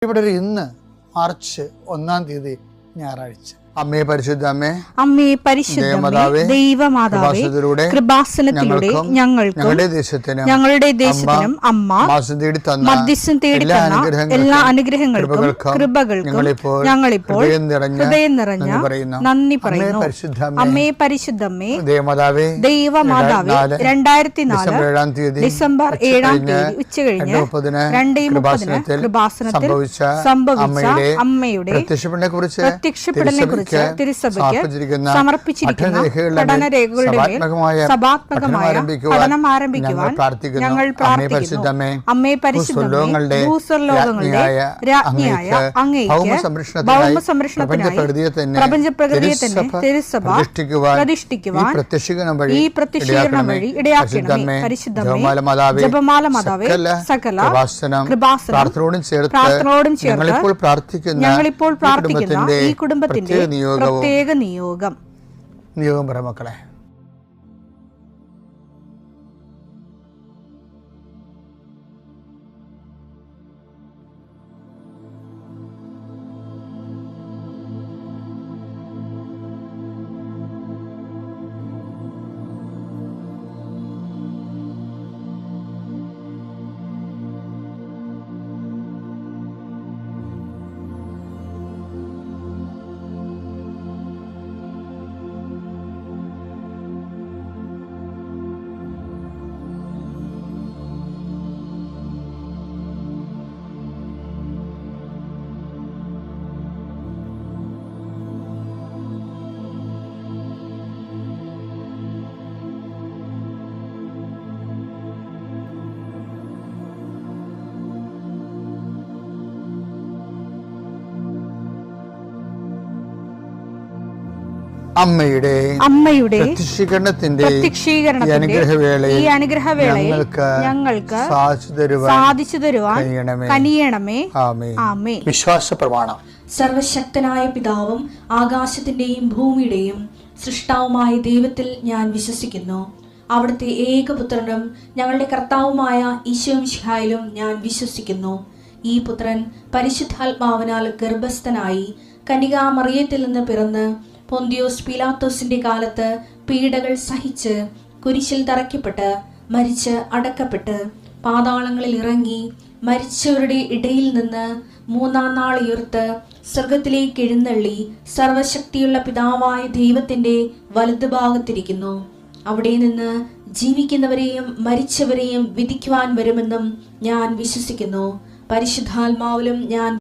ഇവിടെ ഇന്ന് മാർച്ച് 1-ാം തീയതി ഞായറാഴ്ച. അമ്മേ പരിശുദ്ധ അമ്മേ, അമ്മേ പരിശുദ്ധ ദൈവമാതാവേ, കൃപാസനത്തിലൂടെ ഞങ്ങളുടെ ദേശത്തിനും അമ്മ മധ്യസ്ഥം തേടി തന്ന എല്ലാ അനുഗ്രഹങ്ങൾക്കും കൃപകൾക്കും ഞങ്ങളിപ്പോൾ ഹൃദയം നിറഞ്ഞ നന്ദി പറയുന്നു. അമ്മേ പരിശുദ്ധമ്മേ ദൈവമാതാവേ, 2004 ഡിസംബർ 7-ാം തീയതി ഉച്ചകഴിഞ്ഞ് 2:30 കൃപാസനത്തിൽ സംഭവിച്ച അമ്മയുടെ പ്രത്യക്ഷപ്പെടലിനെ കുറിച്ച് തിരുസഭയ്ക്ക് സമർപ്പിച്ചിരിക്കുന്ന പഠനരേഖകളുടെ മേൽ സഭാത്മകമായ പഠനം ആരംഭിക്കുവാൻ ഞങ്ങൾ പ്രാർത്ഥിക്കുന്നു. അമ്മേ പരിശുദ്ധമേ, ഭൂസ്വർലോകങ്ങളുടെ രാജ്ഞിയായ അങ്ങേയ്ക്ക് ഭൗമ സംരക്ഷണത്തിനായി പ്രപഞ്ചപ്രകൃതിയെ തന്നെ തിരുസഭ പ്രതിഷ്ഠിക്കുവാൻ ഈ പ്രത്യക്ഷീകരണം വഴി ഇടയാക്കണമേ. പരിശുദ്ധമേ, ജപമാല മാതാവേ, സകല കൃപാസനം പ്രാർത്ഥനയോടും ചേർത്ത് ഞങ്ങളിപ്പോൾ പ്രാർത്ഥിക്കുന്ന ഈ കുടുംബത്തിന്റെ പ്രത്യേക നിയോഗം പറ മക്കളെ. അമ്മയുടെ പ്രത്യക്ഷീകരണത്തിന്റെ ഈ അനുഗ്രഹവേളയിൽ ഞങ്ങൾക്ക് സാധിച്ചു തരുവാൻ കനിയണമേ. ആമേൻ. വിശ്വാസ പ്രമാണം. സർവശക്തനായ പിതാവും ആകാശത്തിന്റെയും ഭൂമിയുടെയും സൃഷ്ടാവുമായ ദൈവത്തിൽ ഞാൻ വിശ്വസിക്കുന്നു. അവിടുത്തെ ഏകപുത്രനും ഞങ്ങളുടെ കർത്താവുമായ ഈശോമിശിഹായിലും ഞാൻ വിശ്വസിക്കുന്നു. ഈ പുത്രൻ പരിശുദ്ധാത്മാവിനാൽ ഗർഭസ്ഥനായി കന്യകാമറിയത്തിൽ നിന്ന് പിറന്ന് പൊന്തിയോസ് പീലാത്തോസിന്റെ കാലത്ത് പീഡകൾ സഹിച്ച് കുരിശിൽ തറയ്ക്കപ്പെട്ട് മരിച്ച് അടക്കപ്പെട്ട് പാതാളങ്ങളിൽ ഇറങ്ങി മരിച്ചവരുടെ ഇടയിൽ നിന്ന് 3-ാം നാൾ ഉയർത്ത് സ്വർഗത്തിലേക്ക് എഴുന്നള്ളി സർവശക്തിയുള്ള പിതാവായ ദൈവത്തിന്റെ വലതുഭാഗത്തിരിക്കുന്നു. അവിടെ നിന്ന് ജീവിക്കുന്നവരെയും മരിച്ചവരെയും വിധിക്കുവാൻ വരുമെന്നും ഞാൻ വിശ്വസിക്കുന്നു. പരിശുദ്ധാത്മാവിലും ഞാൻ